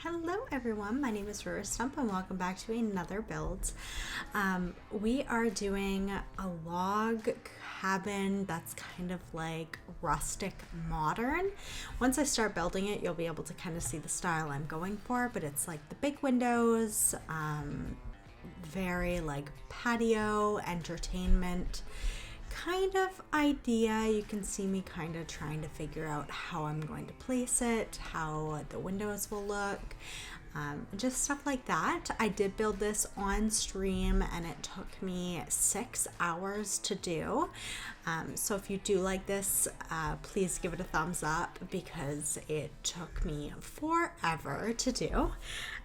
Hello everyone, my name is Rura Stump and welcome back to another build. We are doing a log cabin that's kind of like rustic modern. Once I start building it, you'll be able to kind of see the style I'm going for, but it's like the big windows, very like patio, entertainment kind of idea. You can see me kind of trying to figure out how I'm going to place it, how the windows will look, just stuff like that. I did build this on stream and it took me 6 hours to do. So if you do like this, please give it a thumbs up because it took me forever to do.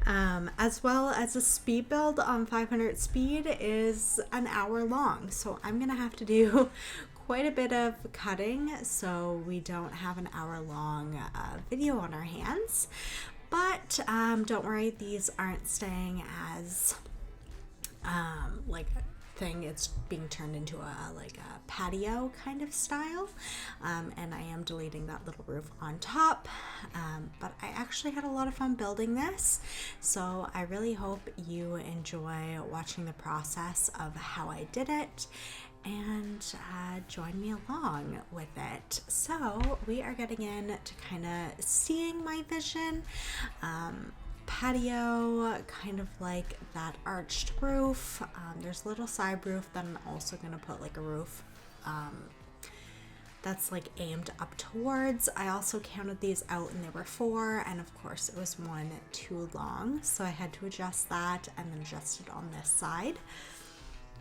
As well as a speed build on 500 speed is an hour long. So I'm gonna have to do quite a bit of cutting so we don't have an hour long video on our hands. But don't worry, these aren't staying as like a thing. It's being turned into a patio kind of style, and I am deleting that little roof on top, but I actually had a lot of fun building this, so I really hope you enjoy watching the process of how I did it and join me along with it. So we are getting in to kind of seeing my vision. Patio, kind of like that arched roof. There's a little side roof that I'm also going to put like a roof that's like aimed up towards. I also counted these out and there were 4, and of course it was one too long, so I had to adjust that and then adjust it on this side.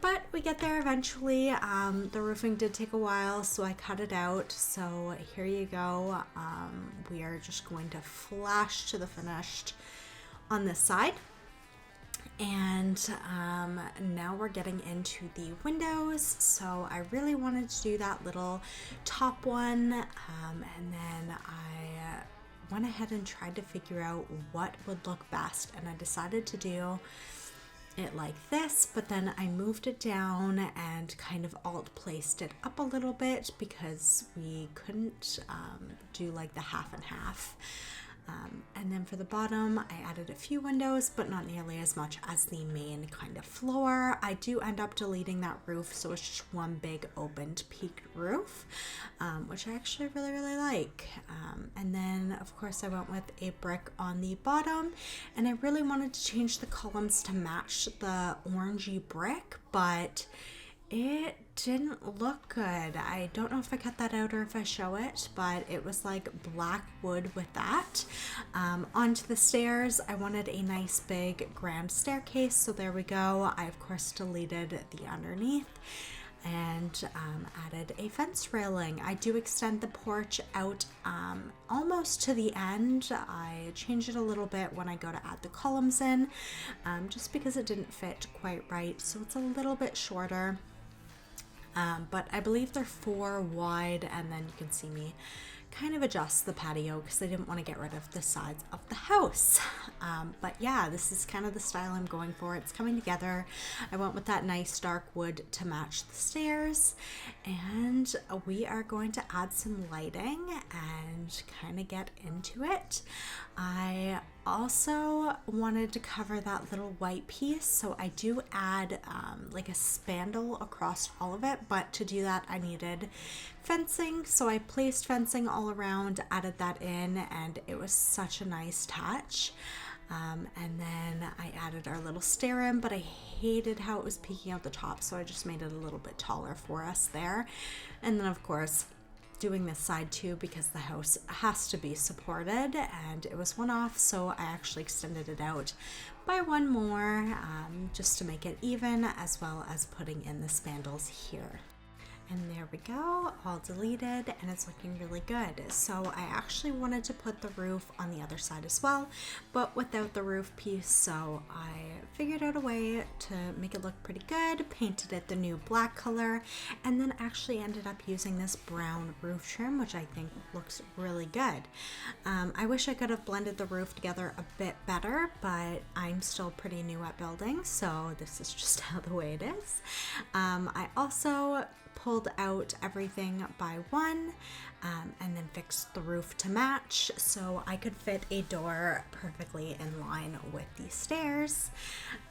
But we get there eventually. The roofing did take a while, so I cut it out. So here you go. We are just going to flash to the finished on this side. And now we're getting into the windows. So I really wanted to do that little top one. And then I went ahead and tried to figure out what would look best. And I decided to do it like this, but then I moved it down and kind of alt placed it up a little bit because we couldn't do like the half and half. And then for the bottom, I added a few windows, but not nearly as much as the main kind of floor. I do end up deleting that roof, so it's just one big opened peaked roof, which I actually really like. And then of course I went with a brick on the bottom, and I really wanted to change the columns to match the orangey brick, but it didn't look good. I don't know if I cut that out or if I show it, but it was like black wood with that. Onto the stairs, I wanted a nice big grand staircase, so there we go. I of course deleted the underneath and added a fence railing. I do extend the porch out almost to the end. I changed it a little bit when I go to add the columns in, just because it didn't fit quite right, so it's a little bit shorter. But I believe they're 4 wide, and then you can see me kind of adjust the patio because I didn't want to get rid of the sides of the house. But yeah, this is kind of the style I'm going for. It's coming together. I went with that nice dark wood to match the stairs, and we are going to add some lighting and kind of get into it. I also wanted to cover that little white piece, so I do add like a spandrel across all of it, but to do that I needed fencing, so I placed fencing all around, added that in, and it was such a nice touch. And then I added our little stair in, but I hated how it was peeking out the top, so I just made it a little bit taller for us there. And then of course doing this side too, because the house has to be supported, and it was one off, so I actually extended it out by one more, just to make it even, as well as putting in the spandrels here. And there we go, all deleted, and it's looking really good. So I actually wanted to put the roof on the other side as well, but without the roof piece, so I figured out a way to make it look pretty good, painted it the new black color, and then actually ended up using this brown roof trim, which I think looks really good. I wish I could have blended the roof together a bit better, but I'm still pretty new at building, so this is just how the way it is. I also pulled out everything by one. and then fixed the roof to match so I could fit a door perfectly in line with the stairs.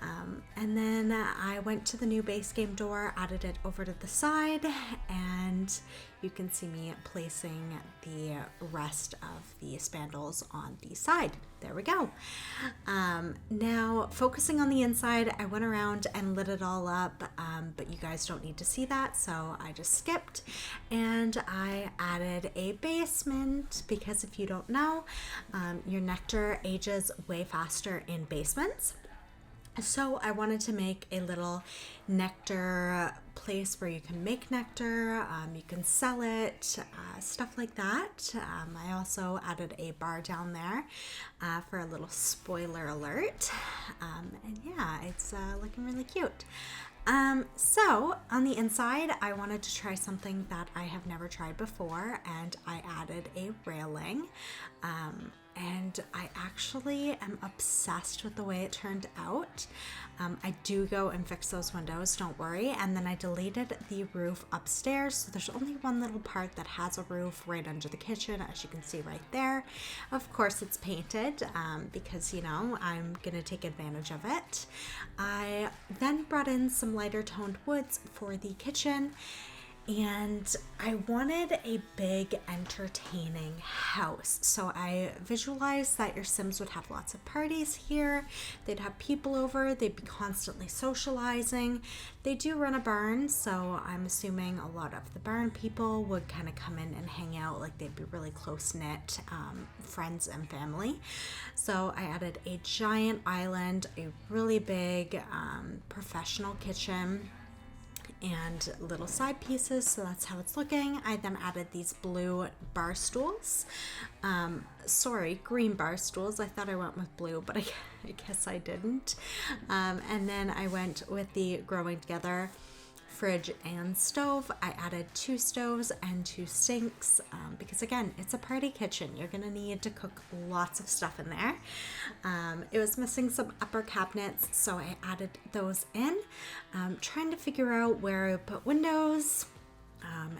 And then I went to the new base game door, added it over to the side, and you can see me placing the rest of the spandrels on the side. There we go. Now, focusing on the inside, I went around and lit it all up, but you guys don't need to see that, so I just skipped, and I added a basement because if you don't know, your nectar ages way faster in basements. So I wanted to make a little nectar place where you can make nectar, you can sell it, stuff like that. I also added a bar down there for a little spoiler alert. And yeah, it's looking really cute. So on the inside, I wanted to try something that I have never tried before, and I added a railing. And I actually am obsessed with the way it turned out. I do go and fix those windows, don't worry. And then I deleted the roof upstairs, so there's only one little part that has a roof right under the kitchen, as you can see right there. Of course, it's painted because, you know, I'm gonna take advantage of it. I then brought in some lighter toned woods for the kitchen. And I wanted a big, entertaining house. So I visualized that your Sims would have lots of parties here. They'd have people over. They'd be constantly socializing. They do run a barn, so I'm assuming a lot of the barn people would kind of come in and hang out. Like they'd be really close-knit friends and family. So I added a giant island, a really big professional kitchen, and little side pieces, so that's how it's looking. I then added these blue bar stools. Green bar stools. I thought I went with blue, but I guess I didn't. And then I went with the growing together fridge and stove. I added 2 stoves and 2 sinks because again, it's a party kitchen. You're gonna need to cook lots of stuff in there. It was missing some upper cabinets, so I added those in. Trying to figure out where I put windows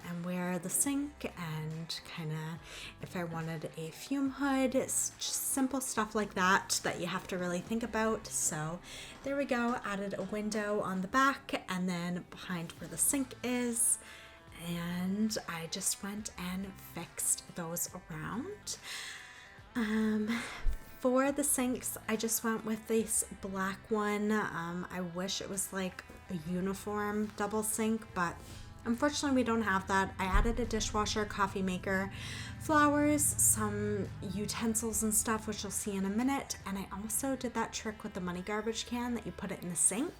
and where the sink, and kind of if I wanted a fume hood. It's just simple stuff like that that you have to really think about. So there we go, added a window on the back and then behind where the sink is, and I just went and fixed those around. For the sinks, I just went with this black one. I wish it was like a uniform double sink, but unfortunately, we don't have that. I added a dishwasher, coffee maker, flowers, some utensils and stuff, which you'll see in a minute. And I also did that trick with the money garbage can that you put it in the sink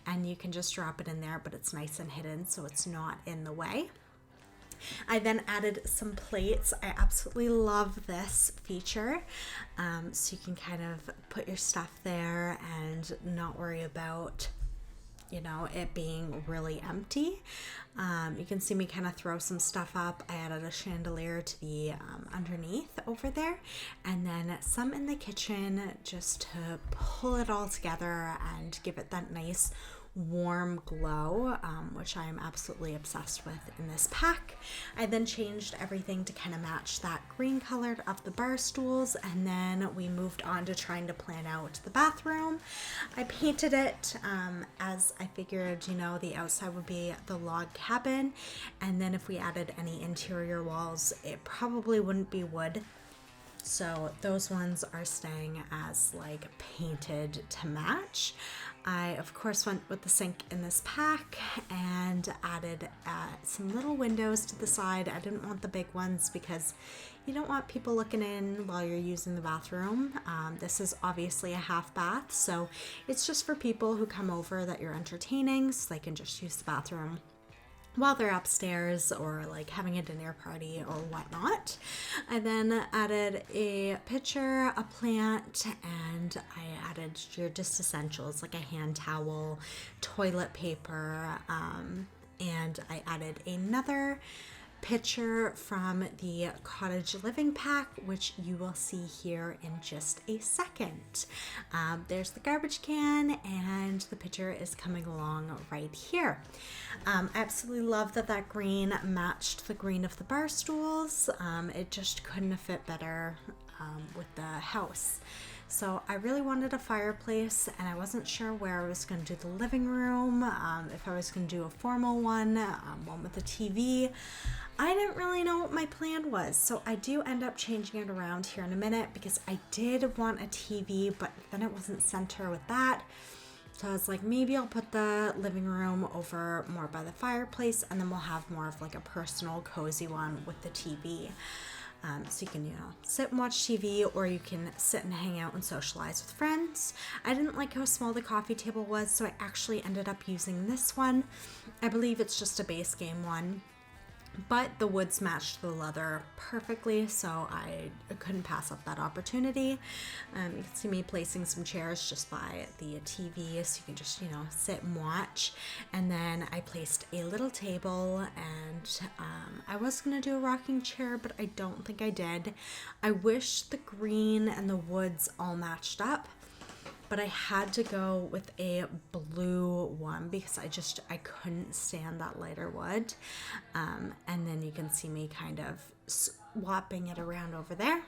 and you can just drop it in there, but it's nice and hidden so it's not in the way. I then added some plates. I absolutely love this feature. So you can kind of put your stuff there and not worry about, you know, it being really empty. You can see me kind of throw some stuff up. I added a chandelier to the underneath over there, and then some in the kitchen just to pull it all together and give it that nice warm glow, which I am absolutely obsessed with in this pack. I then changed everything to kind of match that green color of the bar stools, and then we moved on to trying to plan out the bathroom. I painted it as I figured, you know, the outside would be the log cabin, and then if we added any interior walls, it probably wouldn't be wood. So those ones are staying as like painted to match. I, of course, went with the sink in this pack and added some little windows to the side. I didn't want the big ones because you don't want people looking in while you're using the bathroom. This is obviously a half bath, so it's just for people who come over that you're entertaining, so they can just use the bathroom while they're upstairs or like having a dinner party or whatnot. I then added a pitcher, a plant, and I added your just essentials like a hand towel, toilet paper, and I added another picture from the cottage living pack, which you will see here in just a second. There's the garbage can, and the picture is coming along right here. I absolutely love that green matched the green of the bar stools. It just couldn't have fit better with the house. So I really wanted a fireplace, and I wasn't sure where I was going to do the living room, if I was going to do a formal one, one with a TV. I didn't really know what my plan was, so I do end up changing it around here in a minute because I did want a TV, but then it wasn't center with that. So I was like, maybe I'll put the living room over more by the fireplace, and then we'll have more of like a personal, cozy one with the TV. So you can, sit and watch TV, or you can sit and hang out and socialize with friends. I didn't like how small the coffee table was, so I actually ended up using this one. I believe it's just a base game one, but the woods matched the leather perfectly, so I couldn't pass up that opportunity. You can see me placing some chairs just by the TV, so you can just, sit and watch. And then I placed a little table, and I was going to do a rocking chair, but I don't think I did. I wish the green and the woods all matched up, but I had to go with a blue one because I couldn't stand that lighter wood. And then you can see me kind of swapping it around over there.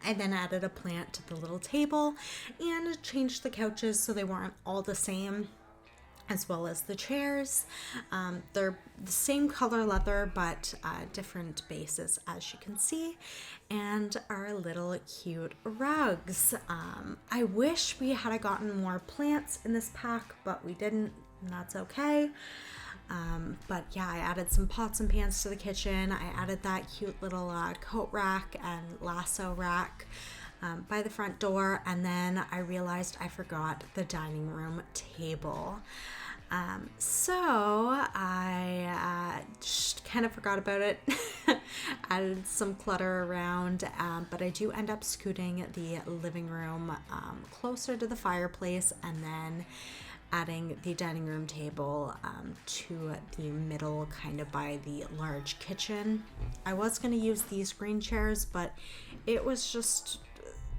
I then added a plant to the little table and changed the couches so they weren't all the same, as well as the chairs. They're the same color leather, but different bases, as you can see, and our little cute rugs. I wish we had gotten more plants in this pack, but we didn't, and that's okay. But yeah, I added some pots and pans to the kitchen. I added that cute little coat rack and lasso rack by the front door, and then I realized I forgot the dining room table. So I just kind of forgot about it. Added some clutter around, but I do end up scooting the living room closer to the fireplace, and then adding the dining room table to the middle, kind of by the large kitchen. I was going to use these green chairs, but it was just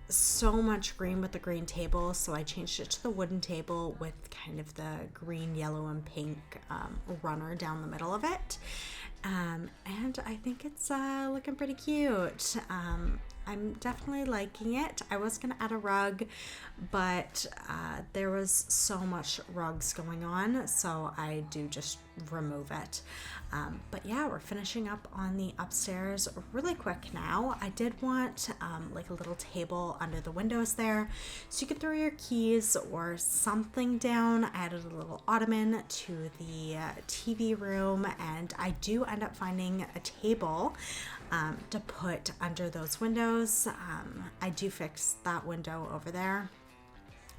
so much green with the green table, so I changed it to the wooden table with kind of the green, yellow, and pink runner down the middle of it. And I think it's looking pretty cute. I'm definitely liking it. I was going to add a rug, but there was so much rugs going on, so I do just remove it. But yeah, we're finishing up on the upstairs really quick now. I did want like a little table under the windows there, so you could throw your keys or something down. I added a little ottoman to the TV room, and I do end up finding a table to put under those windows. I do fix that window over there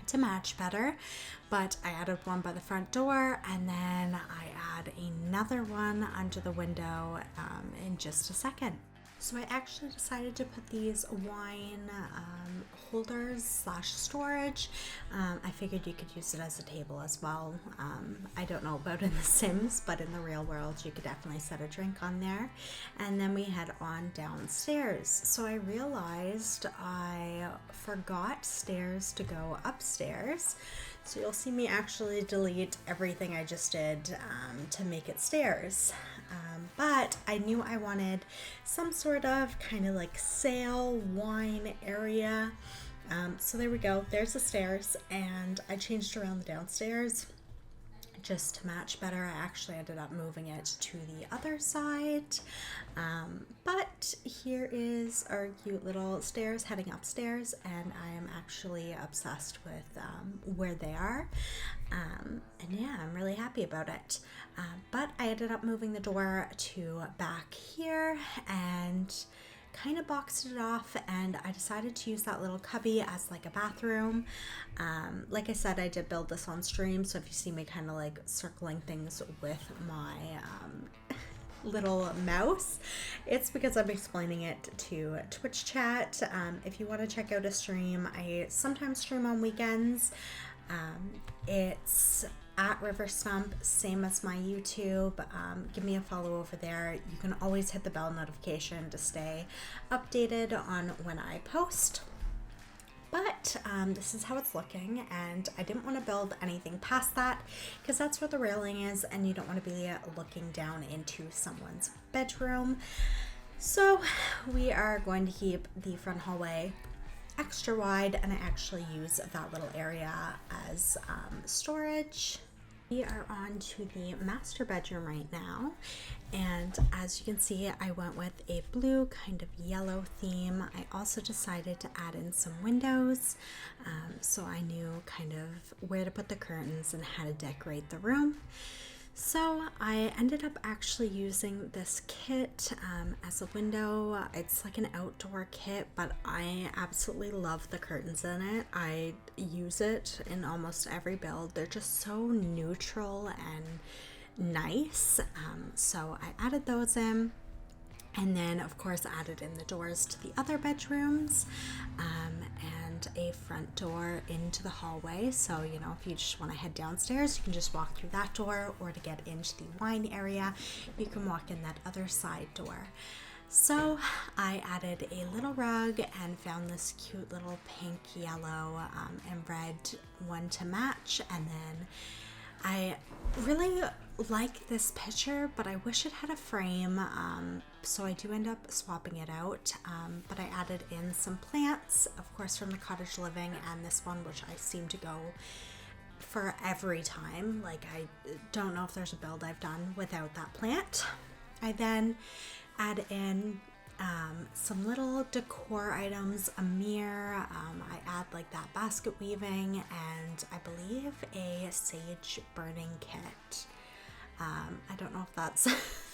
to match better, but I added one by the front door, and then I add another one under the window in just a second. So I actually decided to put these wine holders / storage. I figured you could use it as a table as well. I don't know about in The Sims, but in the real world you could definitely set a drink on there. And then we head on downstairs. So I realized I forgot stairs to go upstairs. So you'll see me actually delete everything I just did to make it stairs. But I knew I wanted some sort of kind of like sail wine area. So there we go. There's the stairs, and I changed around the downstairs just to match better. I actually ended up moving it to the other side. But here is our cute little stairs heading upstairs, and I am actually obsessed with where they are. And yeah, I'm really happy about it. But I ended up moving the door to back here and kind of boxed it off, and I decided to use that little cubby as like a bathroom. Like I said, I did build this on stream, so if you see me kind of like circling things with my little mouse, it's because I'm explaining it to Twitch chat. If you want to check out a stream, I sometimes stream on weekends. It's at River Stump, same as my YouTube. Give me a follow over there. You can always hit the bell notification to stay updated on when I post. But this is how it's looking, and I didn't want to build anything past that because that's where the railing is and you don't want to be looking down into someone's bedroom. So we are going to keep the front hallway extra wide, and I actually use that little area as storage. We are on to the master bedroom right now, and as you can see, I went with a blue kind of yellow theme. I also decided to add in some windows, so I knew kind of where to put the curtains and how to decorate the room. So I ended up actually using this kit as a window. It's like an outdoor kit, but I absolutely love the curtains in it. I use it in almost every build. They're just so neutral and nice. So I added those in. And then, of course, added in the doors to the other bedrooms and a front door into the hallway. So, you know, if you just want to head downstairs, you can just walk through that door, or to get into the wine area, you can walk in that other side door. So I added a little rug and found this cute little pink, yellow, and red one to match. And then I really like this picture, but I wish it had a frame, so I do end up swapping it out, but I added in some plants, of course, from the cottage living, and this one, which I seem to go for every time. Like, I don't know if there's a build I've done without that plant. I then add in some little decor items, a mirror, I add like that basket weaving, and I believe a sage burning kit. I don't know if that's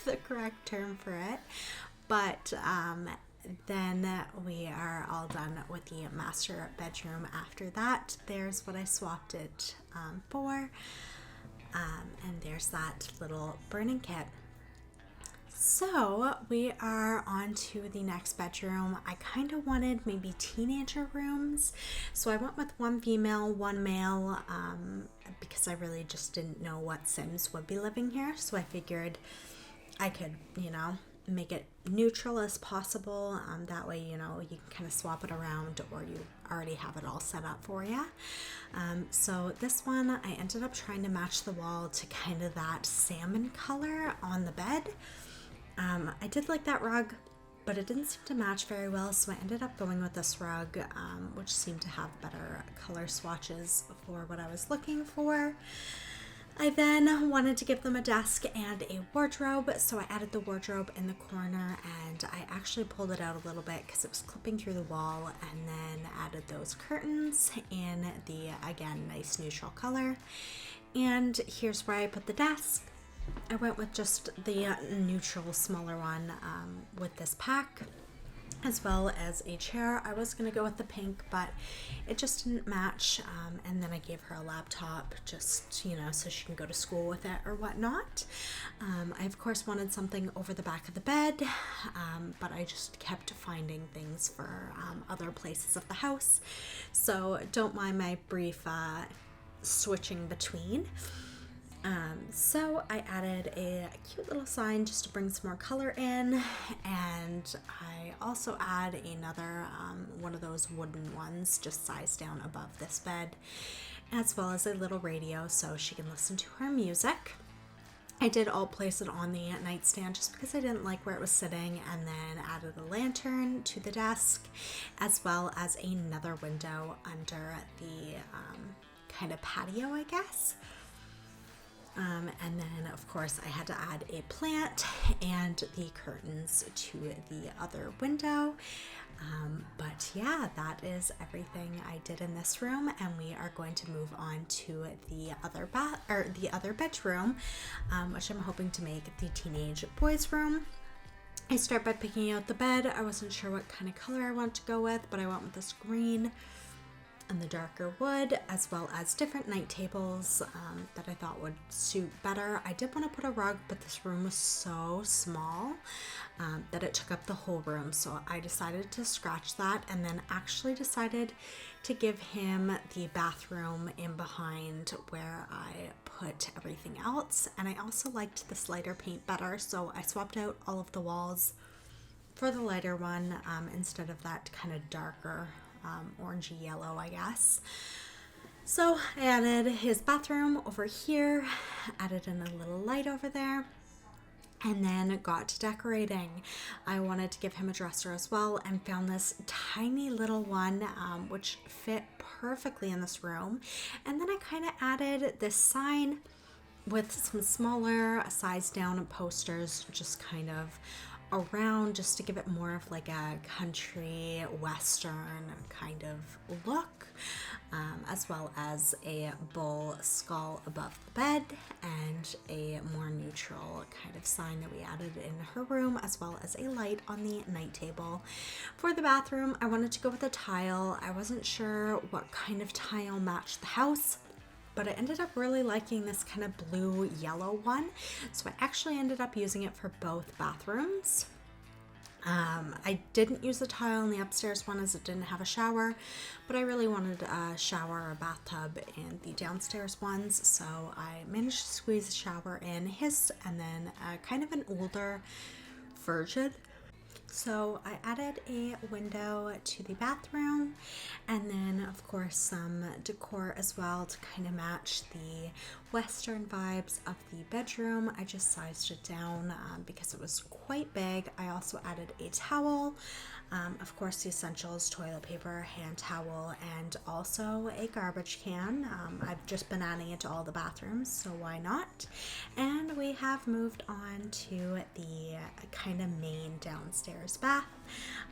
the correct term for it, but then we are all done with the master bedroom. After that, there's what I swapped it for, and there's that little burning kit. So we are on to the next bedroom. I kind of wanted maybe teenager rooms, so I went with one female, one male, because I really just didn't know what Sims would be living here. So I figured I could, you know, make it neutral as possible. That way, you know, you can kind of swap it around, or you already have it all set up for you. So this one, I ended up trying to match the wall to kind of that salmon color on the bed. I did like that rug, but it didn't seem to match very well, so I ended up going with this rug, which seemed to have better color swatches for what I was looking for. I then wanted to give them a desk and a wardrobe, so I added the wardrobe in the corner, and I actually pulled it out a little bit because it was clipping through the wall, and then added those curtains in the, again, nice neutral color. And here's where I put the desk. I went with just the neutral, smaller one with this pack, as well as a chair. I was going to go with the pink, but it just didn't match, and then I gave her a laptop just, you know, so she can go to school with it or whatnot. I, of course, wanted something over the back of the bed, but I just kept finding things for other places of the house, so don't mind my brief switching between. So I added a cute little sign just to bring some more color in, and I also add another one of those wooden ones just sized down above this bed, as well as a little radio so she can listen to her music. I did all place it on the nightstand just because I didn't like where it was sitting, and then added a lantern to the desk, as well as another window under the kind of patio, I guess. And then, of course, I had to add a plant and the curtains to the other window. But yeah, that is everything I did in this room, and we are going to move on to the other bedroom, which I'm hoping to make the teenage boys' room. I start by picking out the bed. I wasn't sure what kind of color I wanted to go with, but I went with this green. And the darker wood, as well as different night tables that I thought would suit better. I did want to put a rug, but this room was so small that it took up the whole room. So I decided to scratch that, and then actually decided to give him the bathroom in behind where I put everything else. And I also liked this lighter paint better, so I swapped out all of the walls for the lighter one instead of that kind of darker orangey yellow, I guess. So I added his bathroom over here, added in a little light over there, and then got to decorating. I wanted to give him a dresser as well, and found this tiny little one which fit perfectly in this room. And then I kind of added this sign with some smaller size down posters just kind of around, just to give it more of like a country western kind of look, as well as a bull skull above the bed and a more neutral kind of sign that we added in her room, as well as a light on the night table. For the bathroom, I wanted to go with a tile. I wasn't sure what kind of tile matched the house, but I ended up really liking this kind of blue yellow one, so I actually ended up using it for both bathrooms. I didn't use the tile in the upstairs one as it didn't have a shower, but I really wanted a shower or bathtub in the downstairs ones, so I managed to squeeze a shower in his, and then kind of an older version. So I added a window to the bathroom, and then of course some decor as well to kind of match the western vibes of the bedroom. I just sized it down because it was quite big. I also added a towel, of course the essentials, toilet paper, hand towel, and also a garbage can. I've just been adding it to all the bathrooms, so why not? And we have moved on to the kind of main downstairs bath.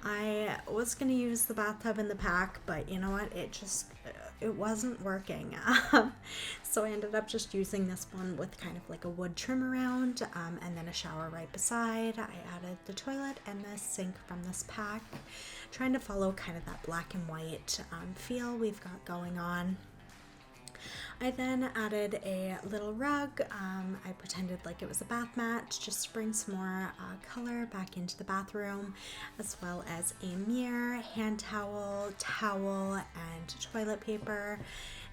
I was going to use the bathtub in the pack, but you know what, it wasn't working. So I ended up just using this one with kind of like a wood trim around, and then a shower right beside. I added the toilet and the sink from this pack, trying to follow kind of that black and white feel we've got going on. I then added a little rug. I pretended like it was a bath mat just to bring some more color back into the bathroom, as well as a mirror, hand towel, and toilet paper.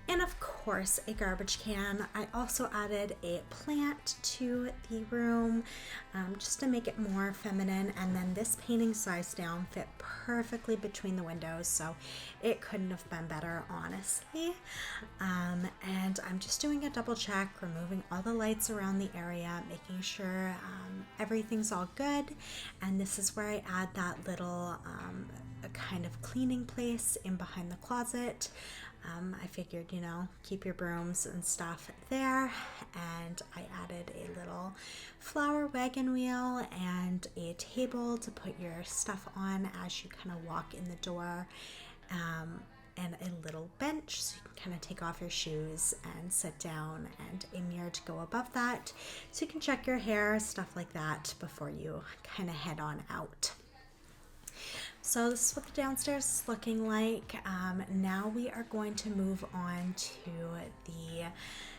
And of course, a garbage can. I also added a plant to the room just to make it more feminine. And then this painting size down fit perfectly between the windows, so it couldn't have been better, honestly. And I'm just doing a double check, removing all the lights around the area, making sure everything's all good. And this is where I add that little kind of cleaning place in behind the closet. I figured, keep your brooms and stuff there, and I added a little flower wagon wheel and a table to put your stuff on as you kind of walk in the door, and a little bench so you can kind of take off your shoes and sit down, and a mirror to go above that so you can check your hair, stuff like that, before you kind of head on out. So this is what the downstairs is looking like. Now we are going to move on to the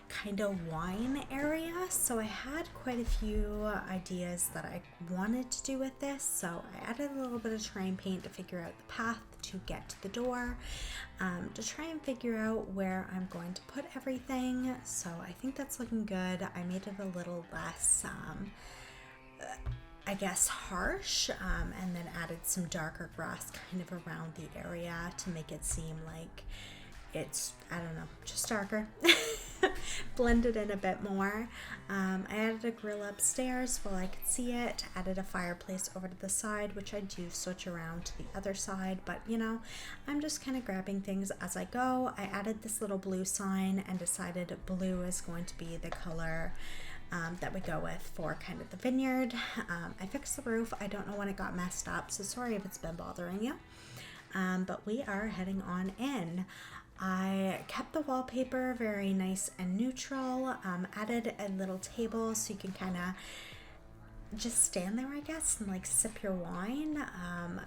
kind of wine area. So I had quite a few ideas that I wanted to do with this. So I added a little bit of terrain paint to figure out the path to get to the door, to try and figure out where I'm going to put everything. So I think that's looking good. I made it a little less I guess harsh, and then added some darker grass kind of around the area to make it seem like it's, I don't know, just darker. Blended in a bit more. I added a grill upstairs while I could see it, added a fireplace over to the side, which I do switch around to the other side, but I'm just kind of grabbing things as I go. I added this little blue sign and decided blue is going to be the color that we go with for kind of the vineyard. I fixed the roof. I don't know when it got messed up, so sorry if it's been bothering you. But we are heading on in. I kept the wallpaper very nice and neutral, added a little table so you can kind of just stand there, I guess, and like sip your wine.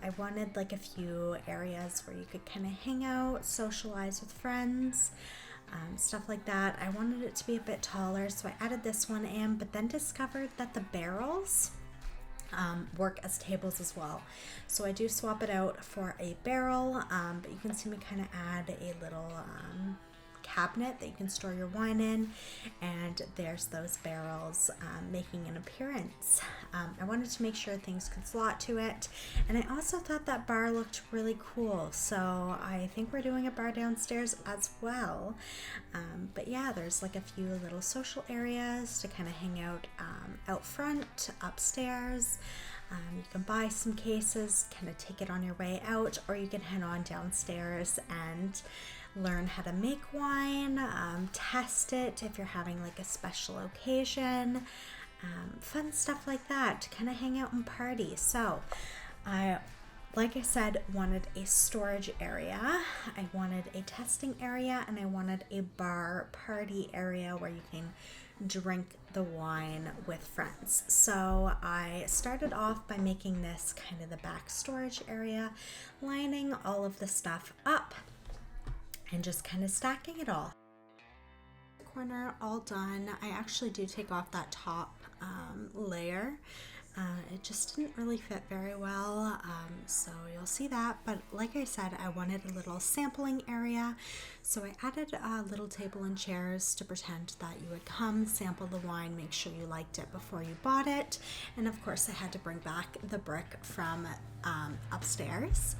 I wanted like a few areas where you could kind of hang out, socialize with friends, stuff like that. I wanted it to be a bit taller, so I added this one in, but then discovered that the barrels work as tables as well. So I do swap it out for a barrel, but you can see me kind of add a little cabinet that you can store your wine in, and there's those barrels making an appearance. I wanted to make sure things could slot to it, and I also thought that bar looked really cool, so I think we're doing a bar downstairs as well. But yeah, there's like a few little social areas to kind of hang out out front, upstairs. You can buy some cases, kind of take it on your way out, or you can head on downstairs and learn how to make wine, test it if you're having like a special occasion, fun stuff like that to kind of hang out and party. So I, like I said, wanted a storage area, I wanted a testing area, and I wanted a bar party area where you can drink the wine with friends. So I started off by making this kind of the back storage area, lining all of the stuff up and just kind of stacking it all. Corner all done. I actually do take off that top layer. It just didn't really fit very well, so you'll see that. But like I said, I wanted a little sampling area, so I added a little table and chairs to pretend that you would come, sample the wine, make sure you liked it before you bought it. And of course I had to bring back the brick from upstairs.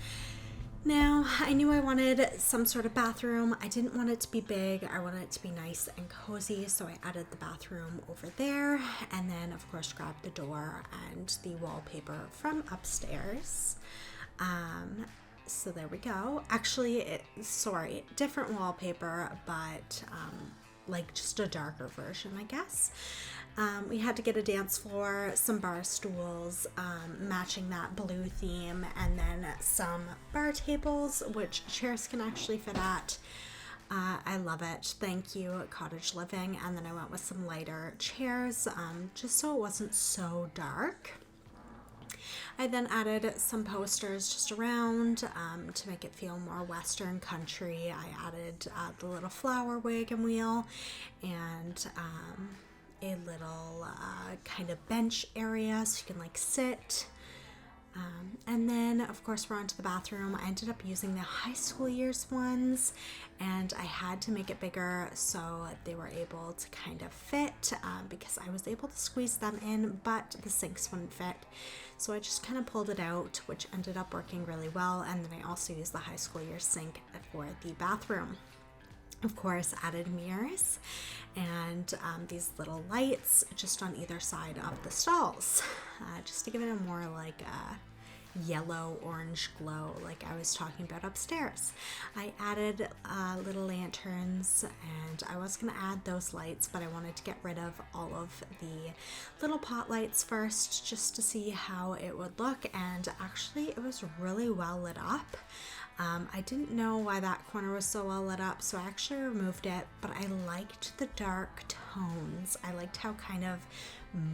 Now, I knew I wanted some sort of bathroom. I didn't want it to be big. I wanted it to be nice and cozy, so I added the bathroom over there, and then of course grabbed the door and the wallpaper from upstairs. So there we go. Actually, different wallpaper, but like just a darker version, I guess. We had to get a dance floor, some bar stools, matching that blue theme, and then some bar tables, which chairs can actually fit at. I love it. Thank you, Cottage Living. And then I went with some lighter chairs, just so it wasn't so dark. I then added some posters just around to make it feel more Western country. I added the little flower wagon wheel and a little kind of bench area so you can like sit. And then of course we're on to the bathroom. I ended up using the high school years ones, and I had to make it bigger so they were able to kind of fit, because I was able to squeeze them in, but the sinks wouldn't fit. So I just kind of pulled it out, which ended up working really well. And then I also used the high school years sink for the bathroom. Of course, added mirrors and these little lights just on either side of the stalls, just to give it a more like yellow orange glow like I was talking about upstairs. I added little lanterns, and I was going to add those lights, but I wanted to get rid of all of the little pot lights first just to see how it would look, and actually it was really well lit up. I didn't know why that corner was so well lit up, so I actually removed it, but I liked the dark tones. I liked how kind of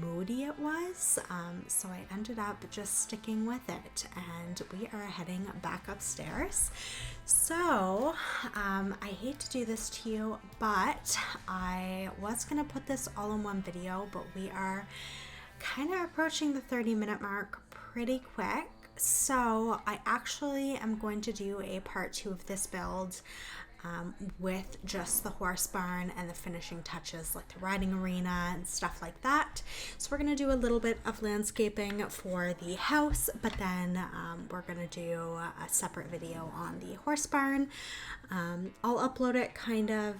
moody it was, so I ended up just sticking with it, and we are heading back upstairs. So I hate to do this to you, but I was going to put this all in one video, but we are kind of approaching the 30-minute mark pretty quick. So I actually am going to do a part 2 of this build with just the horse barn and the finishing touches like the riding arena and stuff like that. So we're going to do a little bit of landscaping for the house, but then we're going to do a separate video on the horse barn. I'll upload it kind of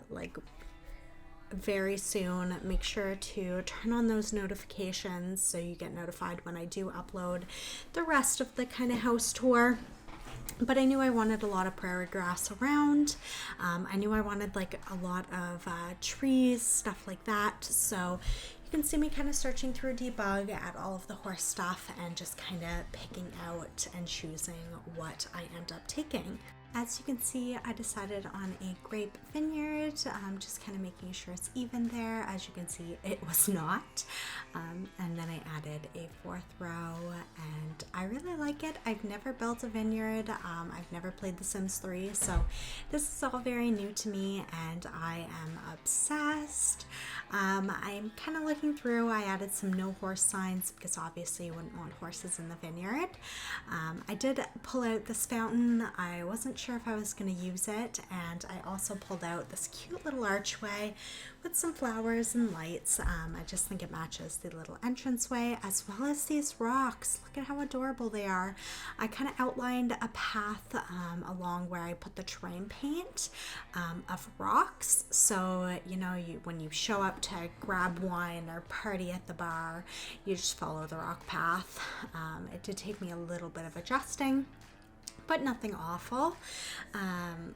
like very soon. Make sure to turn on those notifications so you get notified when I do upload the rest of the kind of house tour. But I knew I wanted a lot of prairie grass around. I knew I wanted like a lot of trees, stuff like that. So you can see me kind of searching through Debug at all of the horse stuff and just kind of picking out and choosing what I end up taking. as you can see, I decided on a grape vineyard, just kind of making sure it's even there. As you can see, it was not. And then I added a fourth row, and I really like it. I've never built a vineyard. I've never played The Sims 3, so this is all very new to me, and I am obsessed. I'm kind of looking through. I added some no horse signs because obviously you wouldn't want horses in the vineyard. I did pull out this fountain. I wasn't sure if I was going to use it, and I also pulled out this cute little archway with some flowers and lights. I just think it matches the little entranceway, as well as these rocks. Look at how adorable they are. I kind of outlined a path along where I put the terrain paint of rocks, so you know, when you show up to grab wine or party at the bar, you just follow the rock path. It did take me a little bit of adjusting, but nothing awful.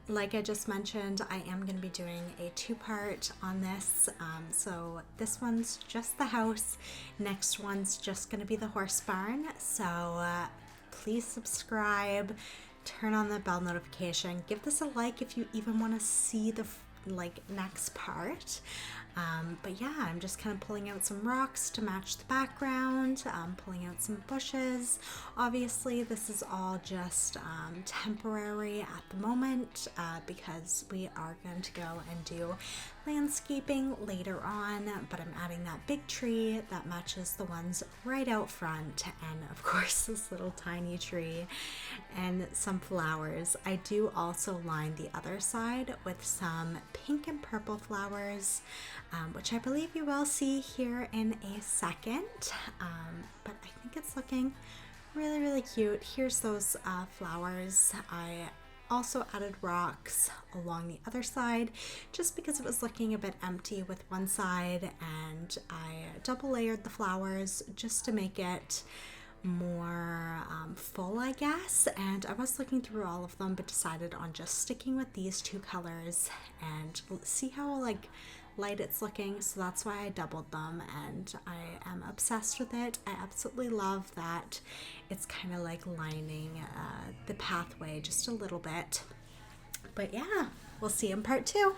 Like I just mentioned, I am going to be doing a two-part on this. So this one's just the house. Next one's just going to be the horse barn. So please subscribe, turn on the bell notification, give this a like if you even want to see the next part. But yeah, I'm just kind of pulling out some rocks to match the background, pulling out some bushes. Obviously, this is all just temporary at the moment because we are going to go and do landscaping later on, but I'm adding that big tree that matches the ones right out front, and of course this little tiny tree and some flowers. I do also line the other side with some pink and purple flowers, which I believe you will see here in a second, but I think it's looking really, really cute. Here's those flowers. I also added rocks along the other side just because it was looking a bit empty with one side, and I double layered the flowers just to make it more full, I guess. And I was looking through all of them, but decided on just sticking with these two colors and see how light it's looking, so that's why I doubled them, and I am obsessed with it. I absolutely love that it's kind of like lining the pathway just a little bit. But yeah, we'll see you in part 2.